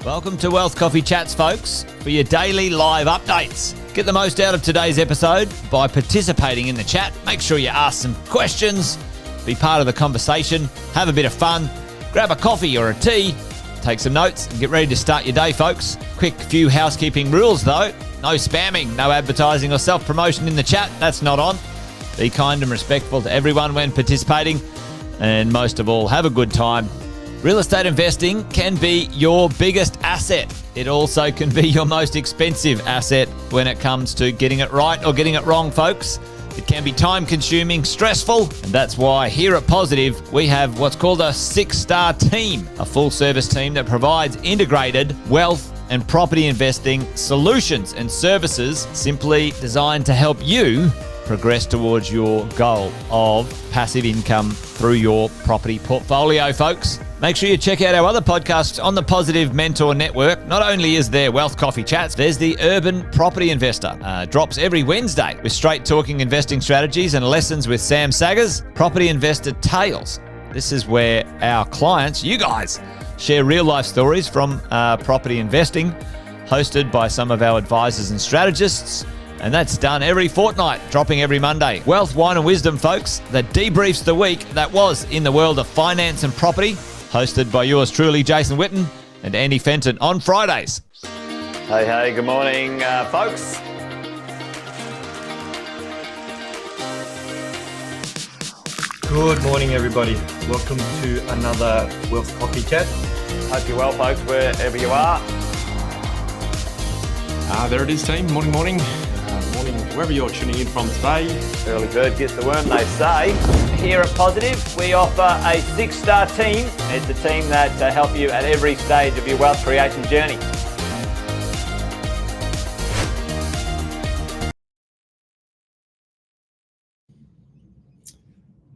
Welcome to Wealth Coffee Chats, folks, for your daily live updates. Get the most out of today's episode by participating in the chat. Make sure you ask some questions, be part of the conversation, have a bit of fun, grab a coffee or a tea, take some notes, and get ready to start your day, folks. Quick few housekeeping rules, though. No spamming, no advertising or self-promotion in the chat. That's not on. Be kind and respectful to everyone when participating. And most of all, have a good time. Real estate investing can be your biggest asset. It also can be your most expensive asset when it comes to getting it right or getting it wrong, folks. It can be time-consuming, stressful, and that's why here at Positive, we have what's called a 6-star team, a full-service team that provides integrated wealth and property investing solutions and services simply designed to help you progress towards your goal of passive income through your property portfolio, folks. Make sure you check out our other podcasts on the Positive Mentor Network. Not only is there Wealth Coffee Chats, there's the Urban Property Investor. Drops every Wednesday with straight talking investing strategies and lessons with Sam Saggers. Property Investor Tales. This is where our clients, you guys, share real life stories from property investing, hosted by some of our advisors and strategists. And that's done every fortnight, dropping every Monday. Wealth, Wine and Wisdom, folks, that debriefs the week that was in the world of finance and property, hosted by yours truly, Jason Witten and Andy Fenton on Fridays. Hey, good morning, folks. Good morning, everybody. Welcome to another Wealth Coffee Chat. Hope you're well, folks, wherever you are. There it is, team. Morning. Morning, wherever you're tuning in from today. Early bird gets the worm, they say. Here at Positive, we offer a 6-star team. It's a team that help you at every stage of your wealth creation journey.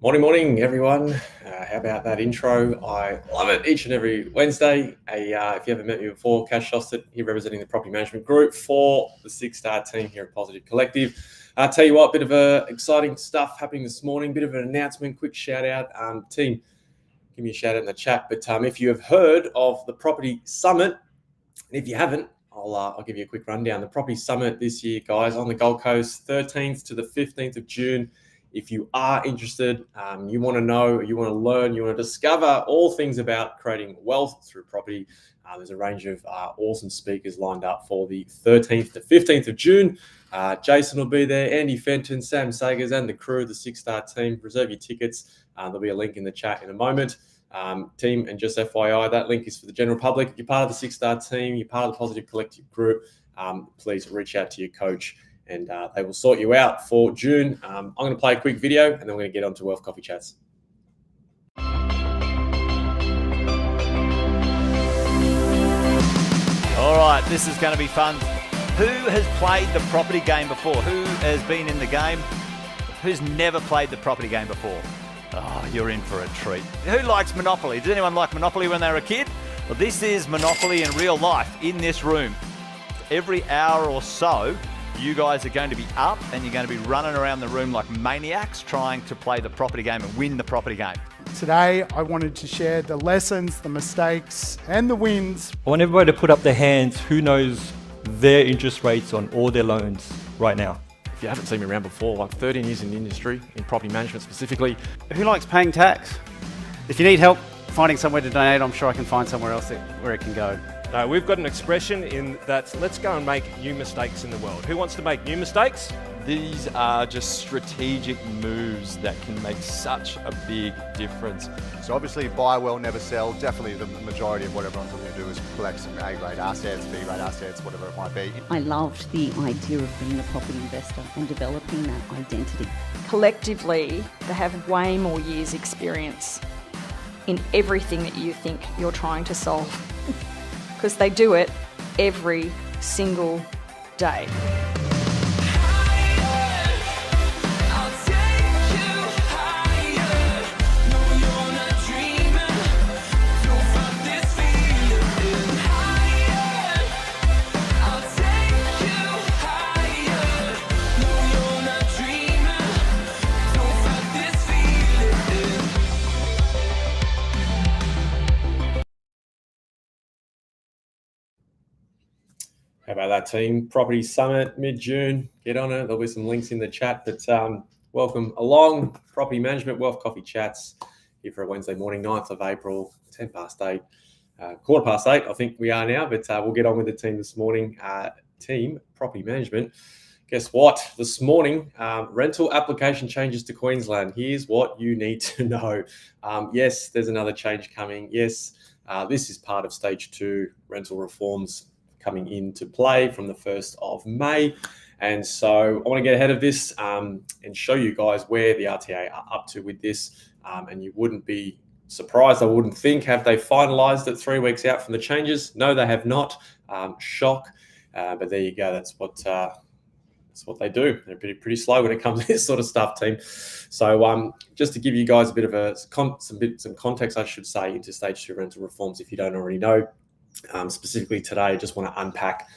Morning, everyone. How about that intro? I love it each and every Wednesday. If you haven't met me before, Cash Shostet here representing the Property Management Group for the 6-star team here at Positive Collective. I'll tell you what, bit of exciting stuff happening this morning, bit of an announcement, quick shout out. Team, give me a shout out in the chat. But if you have heard of the Property Summit, and if you haven't, I'll give you a quick rundown. The Property Summit this year, guys, on the Gold Coast, 13th to the 15th of June. If you are interested, you want to know, you want to learn, you want to discover all things about creating wealth through property, there's a range of awesome speakers lined up for the 13th to 15th of June. Jason will be there, Andy Fenton, Sam Saggers, and the crew, the 6-star team. Reserve your tickets. There'll be a link in the chat in a moment. Team, and just FYI, that link is for the general public. If you're part of the 6-star team, you're part of the Positive Collective Group, please reach out to your coach and they will sort you out for June. I'm going to play a quick video and then we're going to get on to Wealth Coffee Chats. All right, this is going to be fun. Who has played the property game before? Who has been in the game? Who's never played the property game before? Oh, you're in for a treat. Who likes Monopoly? Did anyone like Monopoly when they were a kid? Well, this is Monopoly in real life in this room. Every hour or so, you guys are going to be up and you're going to be running around the room like maniacs trying to play the property game and win the property game. Today, I wanted to share the lessons, the mistakes, and the wins. I want everybody to put up their hands who knows their interest rates on all their loans right now. If you haven't seen me around before, like 13 years in the industry, in property management specifically. Who likes paying tax? If you need help finding somewhere to donate, I'm sure I can find somewhere else where it can go. We've got an expression in that, let's go and make new mistakes in the world. Who wants to make new mistakes? These are just strategic moves that can make such a big difference. So obviously buy well, never sell. Definitely the majority of what everyone's looking to do is collect some A-grade assets, B-grade assets, whatever it might be. I loved the idea of being a property investor and developing that identity. Collectively, they have way more years experience in everything that you think you're trying to solve. Because they do it every single day. How about that, team? Property Summit mid-June. Get on it. Therell be some links in the chat. But welcome along. Property Management Wealth Coffee Chats here for a Wednesday morning, 9th of April, 10 past 8. Quarter past 8, I think we are now. But we'll get on with the team this morning. Team Property Management. Guess what? This morning, rental application changes to Queensland. Here's what you need to know. Yes, there's another change coming. Yes, this is part of Stage 2 rental reforms coming into play from the 1st of May. And so I want to get ahead of this and show you guys where the RTA are up to with this. And you wouldn't be surprised, I wouldn't think. Have they finalised it 3 weeks out from the changes? No, they have not. Shock. But there you go. That's what they do. They're pretty slow when it comes to this sort of stuff, team. So just to give you guys a bit of some context, I should say, into Stage 2 rental reforms, if you don't already know. Specifically today, I just want to unpack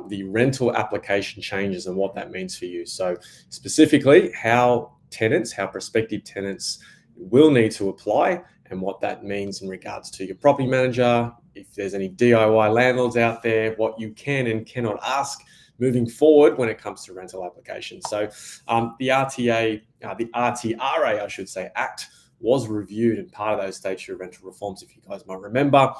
the rental application changes and what that means for you. So specifically, how prospective tenants will need to apply and what that means in regards to your property manager, if there's any DIY landlords out there, what you can and cannot ask moving forward when it comes to rental applications. So the RTA, the RTRA, I should say, Act was reviewed and part of those Stage 2 rental reforms, if you guys might remember.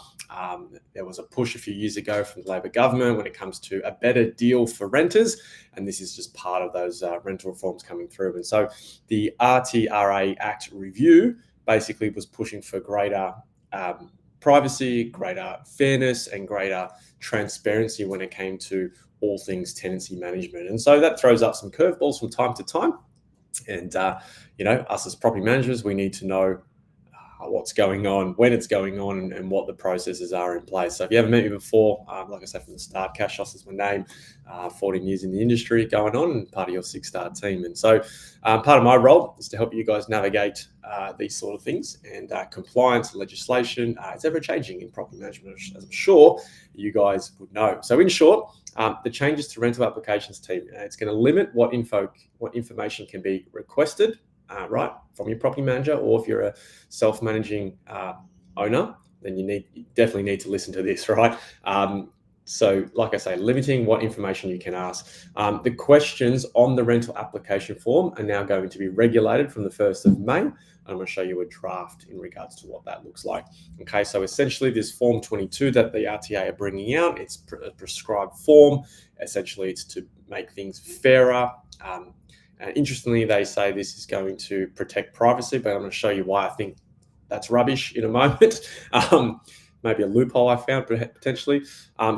There was a push a few years ago from the Labor government when it comes to a better deal for renters, and this is just part of those rental reforms coming through. And so the RTRA Act review basically was pushing for greater privacy, greater fairness, and greater transparency when it came to all things tenancy management. And so that throws up some curveballs from time to time. And, us as property managers, we need to know what's going on, when it's going on, and what the processes are in place. So if you haven't met me before, like I said from the start, Cash Shoss is my name, 14 years in the industry going on, and part of your 6-star team. And so part of my role is to help you guys navigate these sort of things, and compliance and legislation. It's ever changing in property management, as I'm sure you guys would know. So in short, the changes to rental applications team, it's going to limit what information can be requested, right, from your property manager, or if you're a self-managing owner, then you definitely need to listen to this, right? So like I say, limiting what information you can ask. The questions on the rental application form are now going to be regulated from the 1st of May. I'm going to show you a draft in regards to what that looks like. Okay, so essentially this Form 22 that the RTA are bringing out, it's a prescribed form. Essentially, it's to make things fairer. And interestingly, they say this is going to protect privacy, but I'm going to show you why I think that's rubbish in a moment. Maybe a loophole I found potentially.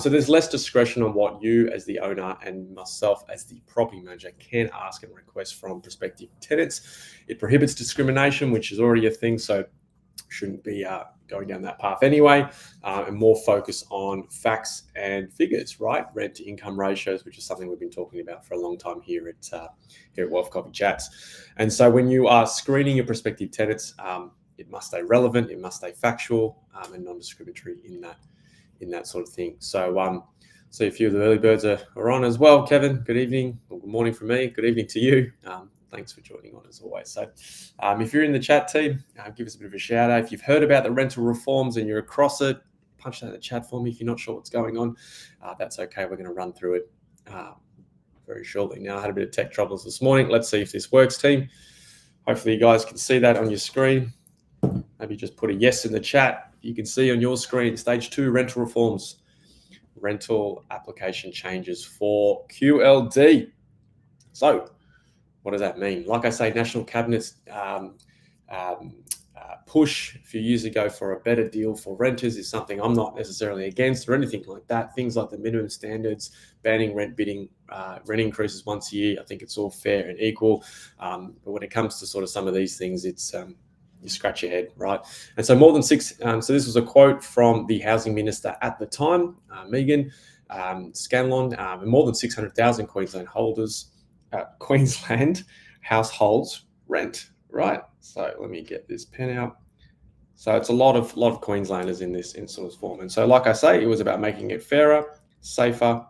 So there's less discretion on what you as the owner and myself as the property manager can ask and request from prospective tenants. It prohibits discrimination, which is already a thing, so shouldn't be going down that path anyway, and more focus on facts and figures, right? Rent to income ratios, which is something we've been talking about for a long time here at Wealth Coffee Chats. And so when you are screening your prospective tenants, it must stay relevant, it must stay factual, and non-discriminatory in that sort of thing. So so a few of the early birds are on as well. Kevin, good evening, or good morning from me. Good evening to you. Thanks for joining on as always. So if you're in the chat team, give us a bit of a shout out. If you've heard about the rental reforms and you're across it, punch that in the chat for me. If you're not sure what's going on, that's okay. We're going to run through it very shortly. Now, I had a bit of tech troubles this morning. Let's see if this works, team. Hopefully you guys can see that on your screen. Maybe just put a yes in the chat. You can see on your screen, Stage 2 rental reforms, rental application changes for QLD. So what does that mean? Like I say, National Cabinet's push a few years ago for a better deal for renters is something I'm not necessarily against or anything like that. Things like the minimum standards, banning rent bidding, rent increases once a year, I think it's all fair and equal. But when it comes to sort of some of these things, it's you scratch your head, right? And so more than six, so this was a quote from the housing minister at the time, Megan Scanlon, and more than 600,000 Queensland households rent, right? So let me get this pen out. So it's a lot of Queenslanders in this sort of form. And so like I say, it was about making it fairer, safer,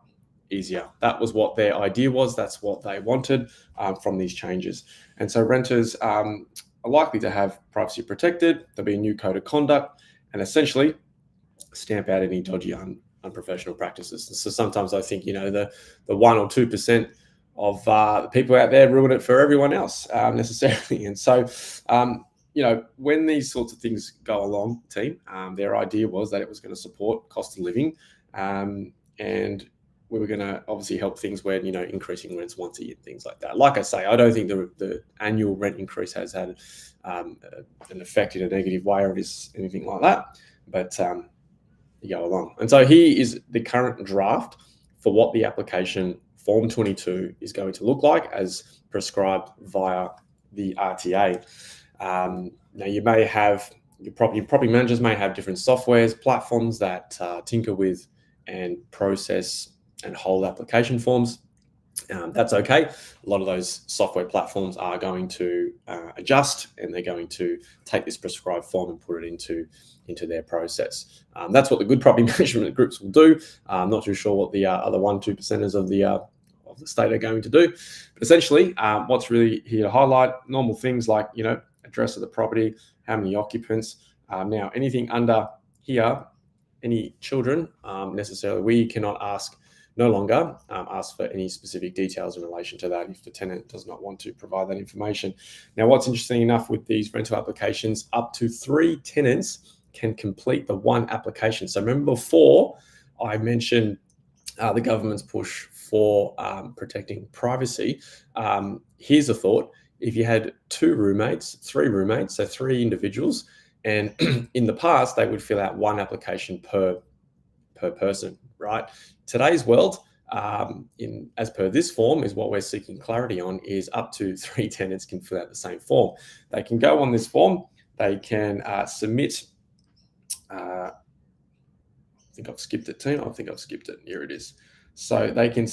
easier. That was what their idea was. That's what they wanted from these changes. And so renters are likely to have privacy protected. There'll be a new code of conduct and essentially stamp out any dodgy, unprofessional practices. And so sometimes I think, the 1 or 2% of the people out there ruin it for everyone else necessarily. And so, when these sorts of things go along, team, their idea was that it was going to support cost of living, and we were going to obviously help things where, increasing rents once a year, things like that. Like I say, I don't think the annual rent increase has had an effect in a negative way or is anything like that, but you go along. And so here is the current draft for what the application Form 22 is going to look like as prescribed via the RTA. Now you may have, your property managers may have different softwares, platforms that tinker with and process and hold application forms. That's okay. A lot of those software platforms are going to adjust, and they're going to take this prescribed form and put it into their process. That's what the good property management groups will do. I'm not too sure what the other 1-2% of the state are going to do. But essentially, what's really here to highlight, normal things like, address of the property, how many occupants. Now, anything under here, any children, necessarily, we cannot no longer ask for any specific details in relation to that if the tenant does not want to provide that information. Now, what's interesting enough with these rental applications, up to 3 tenants can complete the one application. So remember before I mentioned the government's push for protecting privacy. Here's a thought. If you had 3 roommates, so 3 individuals, and in the past, they would fill out one application per person, right? Today's world, as per this form, is what we're seeking clarity on, is up to 3 tenants can fill out the same form. They can go on this form, they can submit, I think I've skipped it, team. I think I've skipped it. Here it is. So they can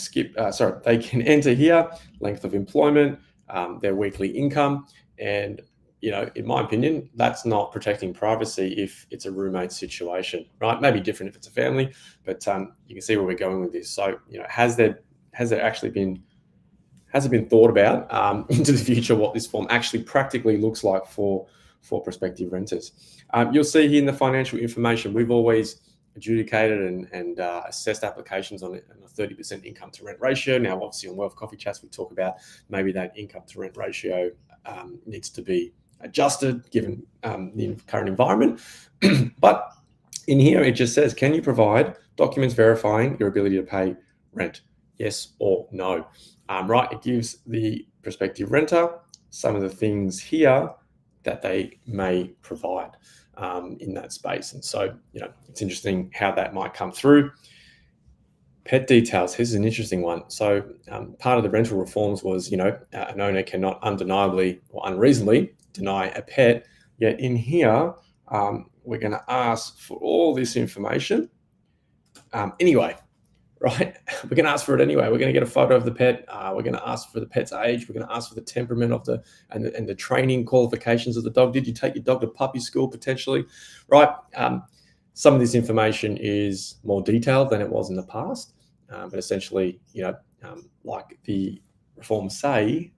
they can enter here, length of employment, their weekly income, and in my opinion, that's not protecting privacy if it's a roommate situation, right? Maybe different if it's a family, but you can see where we're going with this. So, has it been thought about into the future what this form actually practically looks like for prospective renters? You'll see here in the financial information, we've always adjudicated and assessed applications on a 30% income to rent ratio. Now, obviously on Wealth Coffee Chats, we talk about maybe that income to rent ratio needs to be adjusted given the current environment. But in here, it just says, can you provide documents verifying your ability to pay rent? Yes or no. Right, it gives the prospective renter some of the things here that they may provide in that space. And so, it's interesting how that might come through. Pet details. Here's an interesting one. So part of the rental reforms was, an owner cannot undeniably or unreasonably deny a pet. Yet in here, we're going to ask for all this information anyway, right? We're going to ask for it anyway. We're going to get a photo of the pet. We're going to ask for the pet's age. We're going to ask for the temperament of and the training qualifications of the dog. Did you take your dog to puppy school potentially, right? Some of this information is more detailed than it was in the past, but essentially, like the reforms say,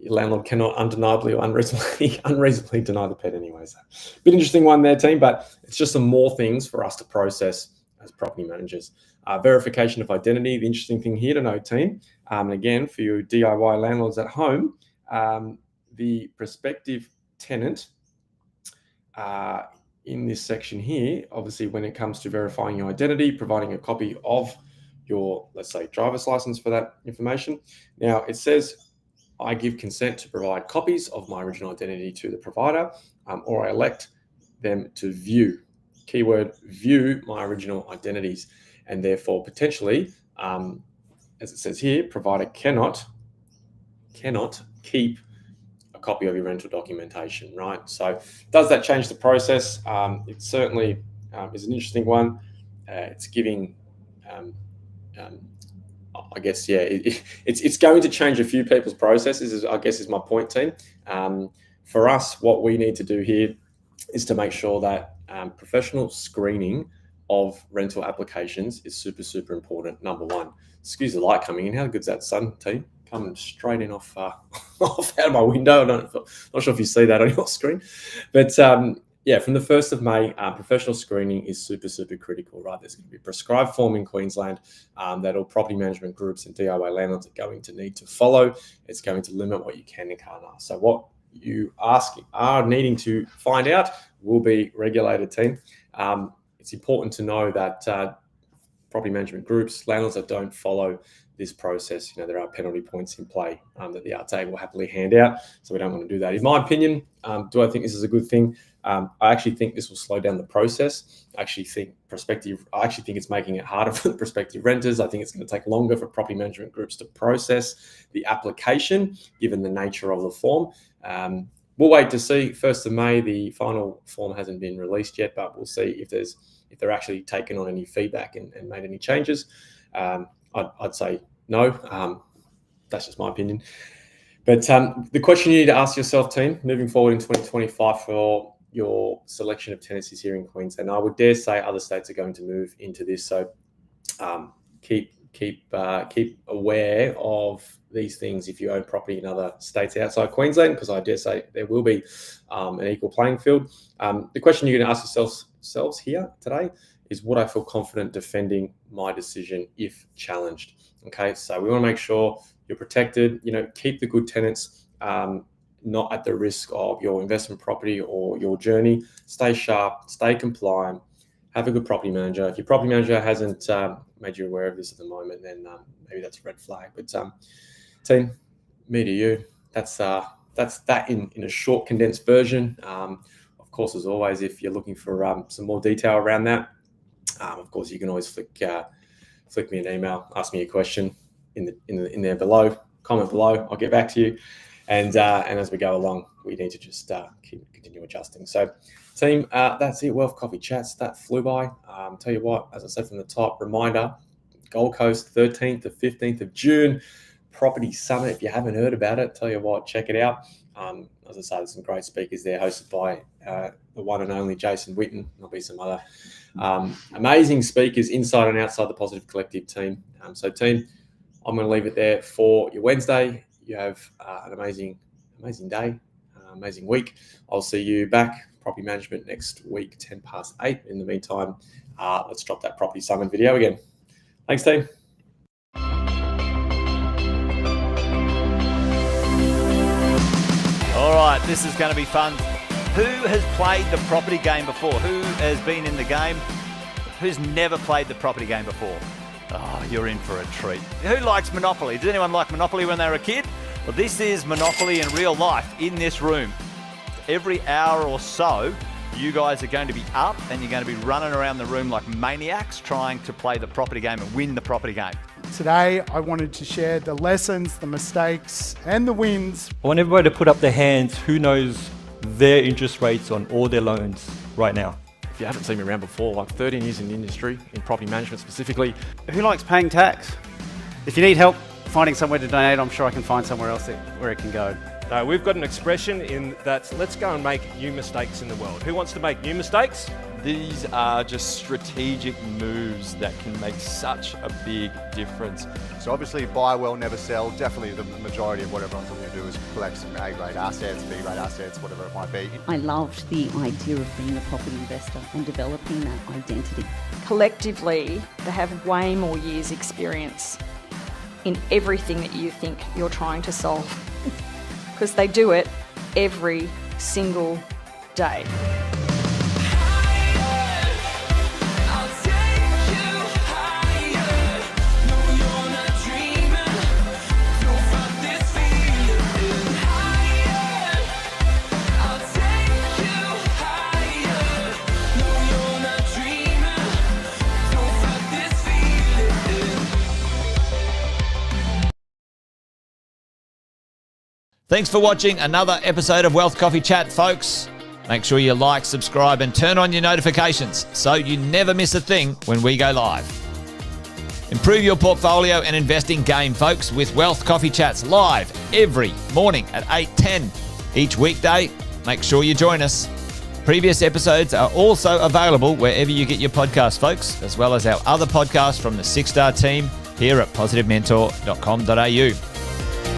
landlord cannot undeniably or unreasonably deny the pet anyway. So, bit interesting one there, team, but it's just some more things for us to process as property managers. Verification of identity, the interesting thing here to know, team, and again, for you DIY landlords at home, the prospective tenant in this section here, obviously when it comes to verifying your identity, providing a copy of your, let's say, driver's license for that information. Now, it says, I give consent to provide copies of my original identity to the provider, or I elect them to view, keyword, view my original identities. And therefore, potentially, as it says here, provider cannot keep a copy of your rental documentation, right? So does that change the process? It certainly is an interesting one. It's giving... I guess, yeah, it's going to change a few people's processes, I guess is my point, team. For us, what we need to do here is to make sure that professional screening of rental applications is super, super important, number one. Excuse the light coming in. How good's that sun, team? Coming straight in off out of my window. Not sure if you see that on your screen. But yeah, from the 1st of May, professional screening is super, super critical, right? There's going to be a prescribed form in Queensland that all property management groups and DIY landlords are going to need to follow. It's going to limit what you can and can't ask. So what you are needing to find out will be regulated, team. It's important to know that property management groups, landlords that don't follow this process, there are penalty points in play that the RTA will happily hand out. So we don't want to do that. In my opinion, do I think this is a good thing? I actually think this will slow down the process. I actually think it's making it harder for the prospective renters. I think it's going to take longer for property management groups to process the application, given the nature of the form. We'll wait to see. 1st of May, the final form hasn't been released yet, but we'll see if they're actually taken on any feedback and made any changes. I'd say no. That's just my opinion. But the question you need to ask yourself, team, moving forward in 2025 for your selection of tenancies here in Queensland, I would dare say other states are going to move into this. So keep aware of these things if you own property in other states outside Queensland, because I dare say there will be an equal playing field. The question you're going to ask yourselves here today is, would I feel confident defending my decision if challenged? Okay, so we want to make sure you're protected. Keep the good tenants, not at the risk of your investment property or your journey. Stay sharp, stay compliant, have a good property manager. If your property manager hasn't made you aware of this at the moment, then maybe that's a red flag. But team, me to you, that's that in a short, condensed version. Of course, as always, if you're looking for some more detail around that, of course, you can always flick me an email, ask me a question in there below, comment below. I'll get back to you. And as we go along, we need to just continue adjusting. So, team, that's it. Wealth Coffee Chats. That flew by. Tell you what, as I said from the top, reminder: Gold Coast, 13th to 15th of June, Property Summit. If you haven't heard about it, tell you what, check it out. As I say, there's some great speakers there, hosted by the one and only Jason Witten. There'll be some other amazing speakers inside and outside the Positive Collective team. So, team, I'm going to leave it there for your Wednesday. You have an amazing day, amazing week. I'll see you back, property management, next week, 8:10. In the meantime, let's drop that Property Summit video again. Thanks, team. All right, this is going to be fun. Who has played the property game before? Who has been in the game? Who's never played the property game before? Oh, you're in for a treat. Who likes Monopoly? Did anyone like Monopoly when they were a kid? Well, this is Monopoly in real life in this room. Every hour or so, you guys are going to be up and you're going to be running around the room like maniacs trying to play the property game and win the property game. Today, I wanted to share the lessons, the mistakes, and the wins. I want everybody to put up their hands who knows their interest rates on all their loans right now. If you haven't seen me around before, like 13 years in the industry, in property management specifically. Who likes paying tax? If you need help finding somewhere to donate, I'm sure I can find somewhere else where it can go. No, we've got an expression in that, let's go and make new mistakes in the world. Who wants to make new mistakes? These are just strategic moves that can make such a big difference. So obviously buy well, never sell. Definitely the majority of what everyone's looking to do is collect some A-grade assets, B-grade assets, whatever it might be. I loved the idea of being a property investor and developing that identity. Collectively, they have way more years' experience in everything that you think you're trying to solve, because they do it every single day. Thanks for watching another episode of Wealth Coffee Chat, folks. Make sure you like, subscribe, and turn on your notifications so you never miss a thing when we go live. Improve your portfolio and investing game, folks, with Wealth Coffee Chats live every morning at 8:10 each weekday. Make sure you join us. Previous episodes are also available wherever you get your podcasts, folks, as well as our other podcasts from the 6 Star team here at positivementor.com.au.